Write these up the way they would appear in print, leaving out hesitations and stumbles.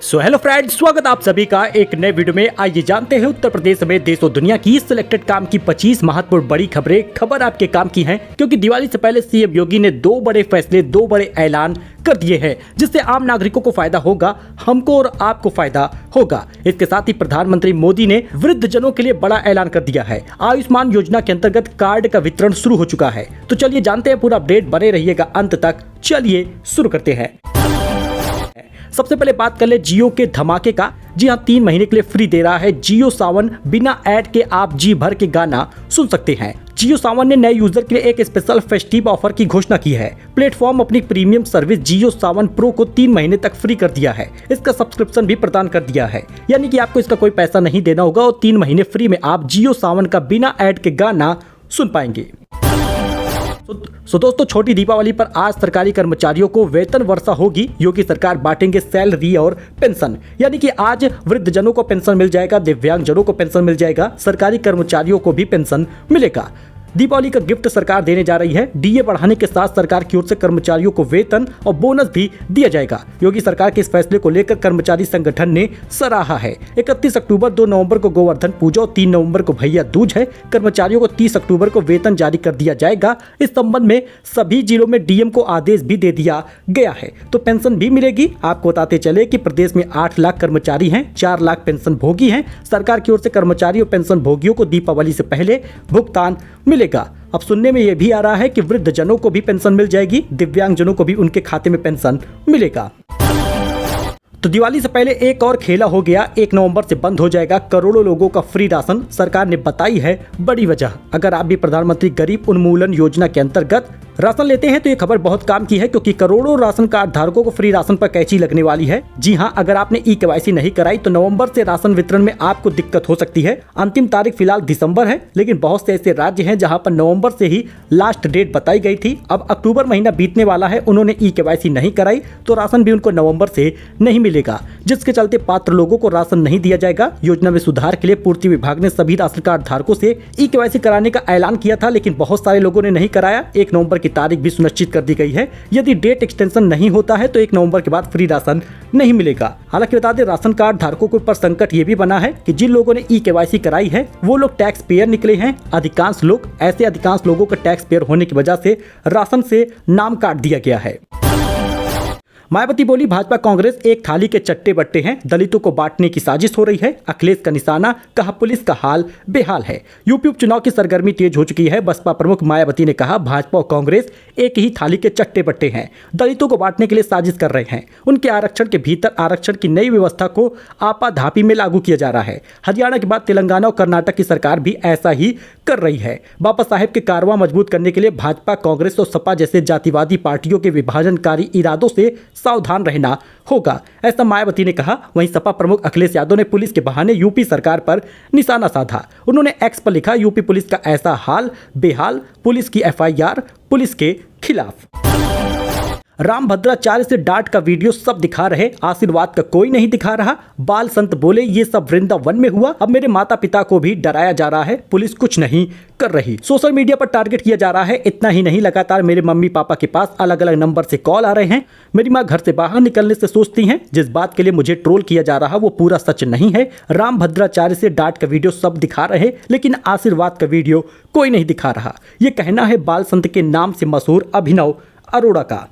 So hello friends, स्वागत आप सभी का एक नए वीडियो में। आइए जानते हैं उत्तर प्रदेश में देश और दुनिया की सिलेक्टेड काम की 25 महत्वपूर्ण बड़ी खबरें। खबर आपके काम की हैं क्योंकि दिवाली से पहले सीएम योगी ने दो बड़े फैसले, दो बड़े ऐलान कर दिए हैं जिससे आम नागरिकों को फायदा होगा, हमको और आपको फायदा होगा। इसके साथ ही प्रधानमंत्री मोदी ने वृद्ध जनों के लिए बड़ा ऐलान कर दिया है। आयुष्मान योजना के अंतर्गत कार्ड का वितरण शुरू हो चुका है। तो चलिए जानते हैं पूरा अपडेट, बने रहिएगा अंत तक। चलिए शुरू करते हैं। सबसे पहले बात कर ले जियो के धमाके का। जी हाँ, 3 महीने के लिए फ्री दे रहा है जियो सावन। बिना ऐड के आप जी भर के गाना सुन सकते हैं। जियो सावन ने नए यूजर के लिए एक स्पेशल फेस्टिव ऑफर की घोषणा की है। प्लेटफॉर्म अपनी प्रीमियम सर्विस जियो सावन प्रो को 3 महीने तक फ्री कर दिया है। इसका सब्सक्रिप्शन भी प्रदान कर दिया है, यानी कि आपको इसका कोई पैसा नहीं देना होगा और 3 महीने फ्री में आप जियो सावन का बिना ऐड के गाना सुन पाएंगे। दोस्तों, छोटी दीपावली पर आज सरकारी कर्मचारियों को वेतन वर्षा होगी। योगी सरकार बांटेंगे सैलरी और पेंशन, यानी कि आज वृद्ध जनों को पेंशन मिल जाएगा, दिव्यांग जनों को पेंशन मिल जाएगा, सरकारी कर्मचारियों को भी पेंशन मिलेगा। दीपावली का गिफ्ट सरकार देने जा रही है। डीए बढ़ाने के साथ सरकार की ओर से कर्मचारियों को वेतन और बोनस भी दिया जाएगा। योगी सरकार के इस फैसले को लेकर कर्मचारी संगठन ने सराहा है। 31 अक्टूबर 2 नवंबर को गोवर्धन पूजा और 3 नवंबर को भैया दूज है। कर्मचारियों को 30 अक्टूबर को वेतन जारी कर दिया जाएगा। इस संबंध में सभी जिलों में डीएम को आदेश भी दे दिया गया है, तो पेंशन भी मिलेगी। आपको बताते चले कि प्रदेश में 8 लाख कर्मचारी हैं, 4 लाख पेंशन भोगी हैं। सरकार की ओर से कर्मचारी और पेंशन भोगियों को दीपावली से पहले भुगतान मिलेगा। अब सुनने में यह भी आ रहा है कि वृद्ध जनों को भी पेंशन मिल जाएगी, दिव्यांग जनों को भी उनके खाते में पेंशन मिलेगा। तो दिवाली से पहले एक और खेला हो गया। 1 नवंबर से बंद हो जाएगा करोड़ों लोगों का फ्री राशन। सरकार ने बताई है बड़ी वजह। अगर आप भी प्रधानमंत्री गरीब उन्मूलन योजना के अंतर्गत राशन लेते हैं तो ये खबर बहुत काम की है, क्योंकि करोड़ों राशन कार्ड धारकों को फ्री राशन पर कैंची लगने वाली है। जी हां, अगर आपने ई-केवाईसी नहीं कराई तो नवंबर से राशन वितरण में आपको दिक्कत हो सकती है। अंतिम तारीख फिलहाल दिसंबर है, लेकिन बहुत से ऐसे राज्य हैं जहां पर नवंबर से ही लास्ट डेट बताई गई थी। अब अक्टूबर महीना बीतने वाला है, उन्होंने ई-केवाईसी नहीं कराई तो राशन भी उनको नवंबर से नहीं मिलेगा, जिसके चलते पात्र लोगों को राशन नहीं दिया जाएगा। योजना में सुधार के लिए पूर्ति विभाग ने सभी राशन कार्ड धारकों से ई-केवाईसी कराने का ऐलान किया था, लेकिन बहुत सारे लोगों ने नहीं कराया। 1 नवंबर की तारीख भी सुनिश्चित कर दी गई है। यदि डेट एक्सटेंशन नहीं होता है तो 1 नवंबर के बाद फ्री राशन नहीं मिलेगा। हालांकि बता दें, राशन कार्ड धारकों के ऊपर संकट ये भी बना है कि जिन लोगों ने ई-केवाईसी कराई है वो लोग टैक्स पेयर निकले हैं। अधिकांश लोगों का टैक्स पेयर होने की वजह से राशन से नाम काट दिया गया है। मायावती बोली, भाजपा कांग्रेस एक थाली के चट्टे बट्टे हैं, दलितों को बांटने की साजिश हो रही है। अखिलेश का निशाना, कहा पुलिस का हाल बेहाल है। यूपी उपचुनाव की सरगर्मी तेज हो चुकी है। बसपा प्रमुख मायावती ने कहा, भाजपा और कांग्रेस एक ही थाली के चट्टे बट्टे हैं, दलितों को बांटने के लिए साजिश कर रहे हैं। उनके आरक्षण के भीतर आरक्षण की नई व्यवस्था को आपाधापी में लागू किया जा रहा है। हरियाणा के बाद तेलंगाना और कर्नाटक की सरकार भी ऐसा ही कर रही है। बाबा साहेब के कारवां मजबूत करने के लिए भाजपा, कांग्रेस और सपा जैसे जातिवादी पार्टियों के विभाजनकारी इरादों से सावधान रहना होगा, ऐसा मायावती ने कहा। वहीं सपा प्रमुख अखिलेश यादव ने पुलिस के बहाने यूपी सरकार पर निशाना साधा। उन्होंने एक्स पर लिखा, यूपी पुलिस का ऐसा हाल बेहाल, पुलिस की एफआईआर पुलिस के खिलाफ। रामभद्राचार्य से डांट का वीडियो सब दिखा रहे, आशीर्वाद का कोई नहीं दिखा रहा। बाल संत बोले, ये सब वृंदावन में हुआ, अब मेरे माता पिता को भी डराया जा रहा है, पुलिस कुछ नहीं कर रही। सोशल मीडिया पर टारगेट किया जा रहा है। इतना ही नहीं, लगातार मेरे मम्मी पापा के पास अलग अलग नंबर से कॉल आ रहे हैं। मेरी माँ घर से बाहर निकलने से सोचती हैं। जिस बात के लिए मुझे ट्रोल किया जा रहा वो पूरा सच नहीं है। रामभद्राचार्य से डांट का वीडियो सब दिखा रहे, लेकिन आशीर्वाद का वीडियो कोई नहीं दिखा रहा। ये कहना है बाल संत के नाम से मशहूर अभिनव अरोड़ा का।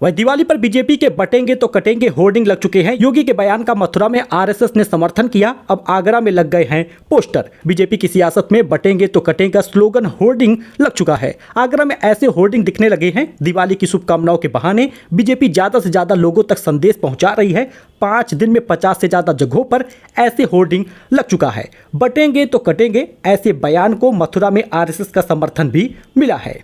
वही दिवाली पर बीजेपी के बटेंगे तो कटेंगे होर्डिंग लग चुके हैं। योगी के बयान का मथुरा में आरएसएस ने समर्थन किया। अब आगरा में लग गए हैं पोस्टर। बीजेपी की सियासत में बटेंगे तो कटेंगे स्लोगन होर्डिंग लग चुका है। आगरा में ऐसे होर्डिंग दिखने लगे हैं। दिवाली की शुभकामनाओं के बहाने बीजेपी ज्यादा से ज्यादा लोगों तक संदेश पहुंचा रही है। 5 दिन में 50 से ज्यादा जगहों पर ऐसे होर्डिंग लग चुका है। बटेंगे तो कटेंगे ऐसे बयान को मथुरा में आरएसएस का समर्थन भी मिला है।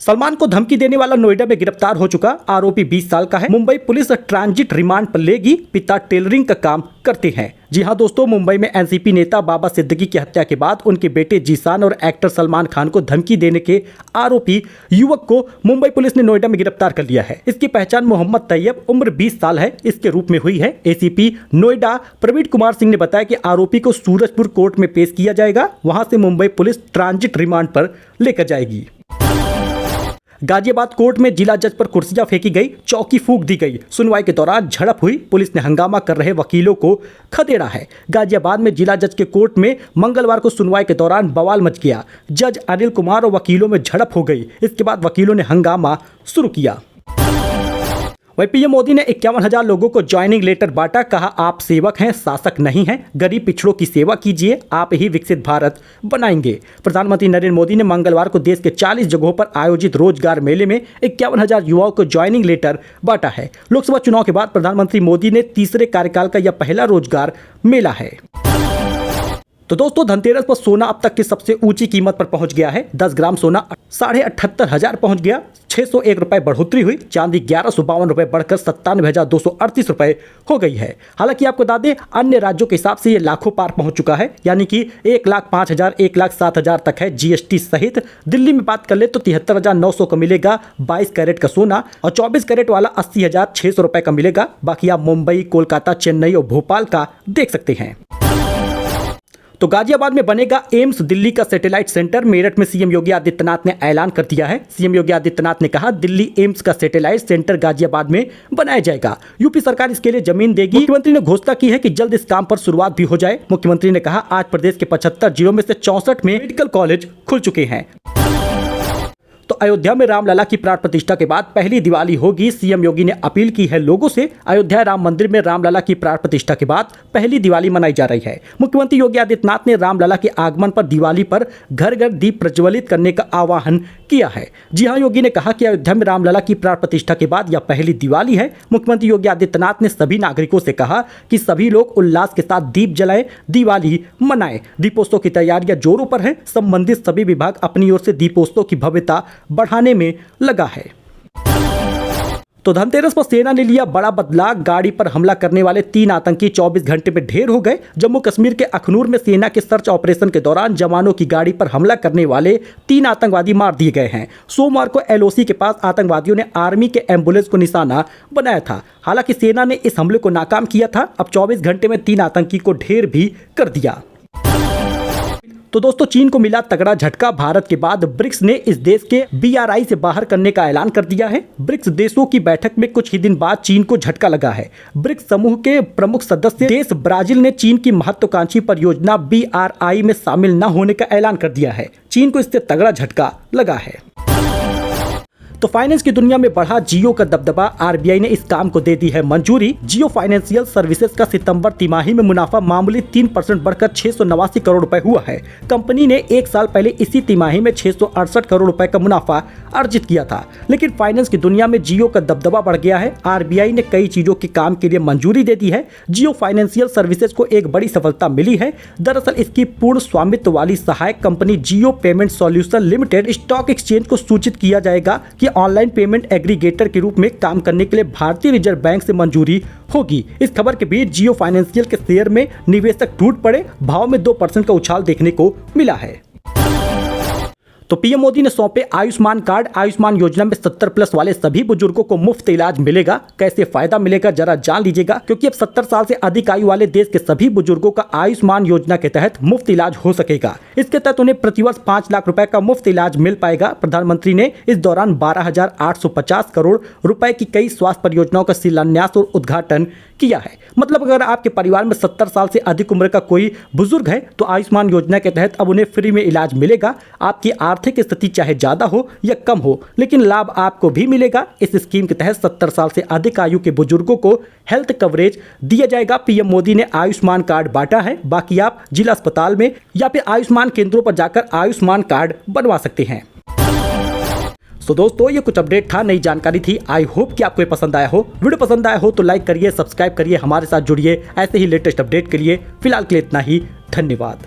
सलमान को धमकी देने वाला नोएडा में गिरफ्तार हो चुका आरोपी 20 साल का है। मुंबई पुलिस ट्रांजिट रिमांड पर लेगी। पिता टेलरिंग का काम करते हैं। जी हां दोस्तों, मुंबई में एनसीपी नेता बाबा सिद्दीकी की हत्या के बाद उनके बेटे जीशान और एक्टर सलमान खान को धमकी देने के आरोपी युवक को मुंबई पुलिस ने नोएडा में गिरफ्तार कर लिया है। इसकी पहचान मोहम्मद तैयब उम्र 20 साल है इसके रूप में हुई है। एसीपी नोएडा प्रवीण कुमार सिंह ने बताया कि आरोपी को सूरजपुर कोर्ट में पेश किया जाएगा। वहां से मुंबई पुलिस ट्रांजिट रिमांड पर लेकर जाएगी। गाजियाबाद कोर्ट में जिला जज पर कुर्सियां फेंकी गई, चौकी फूंक दी गई। सुनवाई के दौरान झड़प हुई, पुलिस ने हंगामा कर रहे वकीलों को खदेड़ा है। गाजियाबाद में जिला जज के कोर्ट में मंगलवार को सुनवाई के दौरान बवाल मच गया। जज अनिल कुमार और वकीलों में झड़प हो गई। इसके बाद वकीलों ने हंगामा शुरू किया। वहीं पीएम मोदी ने 51,000 लोगों को ज्वाइनिंग लेटर बांटा। कहा, आप सेवक हैं, शासक नहीं हैं। गरीब पिछड़ों की सेवा कीजिए, आप ही विकसित भारत बनाएंगे। प्रधानमंत्री नरेंद्र मोदी ने मंगलवार को देश के 40 जगहों पर आयोजित रोजगार मेले में 51,000 युवाओं को ज्वाइनिंग लेटर बांटा है। लोकसभा चुनाव के बाद प्रधानमंत्री मोदी ने तीसरे कार्यकाल का यह पहला रोजगार मेला है। तो दोस्तों, धनतेरस पर सोना अब तक की सबसे ऊंची कीमत पर पहुंच गया है। 10 ग्राम सोना 78,500 पहुंच गया। 601 रुपए बढ़ोतरी हुई। चांदी 1152 रुपए बढ़कर 97,238 रुपए हो गई है। हालांकि आपको बता दें, अन्य राज्यों के हिसाब से ये लाखों पार पहुंच चुका है, यानी कि 1,05,000 1,07,000 तक है जीएसटी सहित। दिल्ली में बात कर ले तो 73,900 का मिलेगा 22 कैरेट का सोना, और 24 कैरेट वाला 80,600 रुपए का मिलेगा। बाकी आप मुंबई, कोलकाता, चेन्नई और भोपाल का देख सकते हैं। तो गाजियाबाद में बनेगा एम्स दिल्ली का सैटेलाइट सेंटर। मेरठ में सीएम योगी आदित्यनाथ ने ऐलान कर दिया है। सीएम योगी आदित्यनाथ ने कहा, दिल्ली एम्स का सैटेलाइट सेंटर गाजियाबाद में बनाया जाएगा। यूपी सरकार इसके लिए जमीन देगी। मुख्यमंत्री ने घोषणा की है कि जल्द इस काम पर शुरुआत भी हो जाए। मुख्यमंत्री ने कहा, आज प्रदेश के 75 जिलों में से 64 में मेडिकल कॉलेज खुल चुके हैं। तो अयोध्या में रामलला की प्राण प्रतिष्ठा के बाद पहली दिवाली होगी। सीएम योगी ने अपील की है लोगों से। अयोध्या राम मंदिर में रामलला की प्राण प्रतिष्ठा के बाद पहली दिवाली मनाई जा रही है। मुख्यमंत्री योगी आदित्यनाथ ने रामलला के आगमन पर दिवाली पर घर घर दीप प्रज्वलित करने का आह्वान किया है। जी हां, योगी ने कहा कि अयोध्या में रामलला की प्राण प्रतिष्ठा के बाद यह पहली दिवाली है। मुख्यमंत्री योगी आदित्यनाथ ने सभी नागरिकों से कहा कि सभी लोग उल्लास के साथ दीप जलाएं, दिवाली मनाएं। दीपोत्सव की तैयारियां जोरों पर हैं। संबंधित सभी विभाग अपनी ओर से दीपोत्सव की भव्यता बढ़ाने में लगा है। तो धनतेरस पर सेना ने लिया बड़ा बदलाव। गाड़ी पर हमला करने वाले 3 आतंकी 24 घंटे में ढेर हो गए। जम्मू कश्मीर के अखनूर में सेना के सर्च ऑपरेशन के दौरान जवानों की गाड़ी पर हमला करने वाले 3 आतंकवादी मार दिए गए हैं। सोमवार को एलओसी के पास आतंकवादियों ने आर्मी के एम्बुलेंस को निशाना बनाया था। हालांकि सेना ने इस हमले को नाकाम किया था। अब 24 घंटे में 3 आतंकी को ढेर भी कर दिया। तो दोस्तों, चीन को मिला तगड़ा झटका। भारत के बाद ब्रिक्स ने इस देश के BRI से बाहर करने का ऐलान कर दिया है। ब्रिक्स देशों की बैठक में कुछ ही दिन बाद चीन को झटका लगा है। ब्रिक्स समूह के प्रमुख सदस्य देश ब्राजील ने चीन की महत्वाकांक्षी परियोजना BRI में शामिल न होने का ऐलान कर दिया है। चीन को इससे तगड़ा झटका लगा है। तो फाइनेंस की दुनिया में बढ़ा जियो का दबदबा। आरबीआई ने इस काम को दे दी है मंजूरी। जियो फाइनेंशियल सर्विसेज का सितंबर तिमाही में मुनाफा मामूली 3% बढ़कर 689 करोड़ रुपए हुआ है। कंपनी ने 1 साल पहले इसी तिमाही में 668 करोड़ रुपए का मुनाफा अर्जित किया था। लेकिन फाइनेंस की दुनिया में जियो का दबदबा बढ़ गया है। आरबीआई ने कई चीजों के काम के लिए मंजूरी दे दी है। जियो फाइनेंशियल सर्विसेज को एक बड़ी सफलता मिली है। दरअसल इसकी पूर्ण स्वामित्व वाली सहायक company Jio payment solution limited stock exchange को सूचित किया जाएगा कि ऑनलाइन पेमेंट एग्रीगेटर के रूप में काम करने के लिए भारतीय रिजर्व बैंक से मंजूरी होगी। इस खबर के बीच जियो फाइनेंशियल के शेयर में निवेशक टूट पड़े। भाव में 2% का उछाल देखने को मिला है। तो पीएम मोदी ने सौंपे आयुष्मान कार्ड। आयुष्मान योजना में 70+ वाले सभी बुजुर्गों को मुफ्त इलाज मिलेगा। कैसे फायदा मिलेगा जरा जान लीजिएगा, क्योंकि अब 70 साल से अधिक आयु वाले देश के सभी बुजुर्गों का आयुष्मान योजना के तहत मुफ्त इलाज हो सकेगा। इसके तहत उन्हें प्रतिवर्ष 5 लाख रुपए का मुफ्त इलाज मिल पाएगा। प्रधानमंत्री ने इस दौरान 12,850 करोड़ रुपए की कई स्वास्थ्य परियोजनाओं का शिलान्यास और उद्घाटन किया है। मतलब अगर आपके परिवार में 70 साल से अधिक उम्र का कोई बुजुर्ग है तो आयुष्मान योजना के तहत अब उन्हें फ्री में इलाज मिलेगा। आपकी आर्थिक स्थिति चाहे ज्यादा हो या कम हो, लेकिन लाभ आपको भी मिलेगा। इस स्कीम के तहत 70 साल से अधिक आयु के बुजुर्गों को हेल्थ कवरेज दिया जाएगा। पीएम मोदी ने आयुष्मान कार्ड बांटा है। बाकी आप जिला अस्पताल में या फिर आयुष्मान केंद्रों पर जाकर आयुष्मान कार्ड बनवा सकते हैं। तो दोस्तों, ये कुछ अपडेट था, नई जानकारी थी। आई होप कि आपको ये पसंद आया हो। वीडियो पसंद आया हो तो लाइक करिए, सब्सक्राइब करिए, हमारे साथ जुड़िए ऐसे ही लेटेस्ट अपडेट के लिए। फिलहाल के लिए इतना ही। धन्यवाद।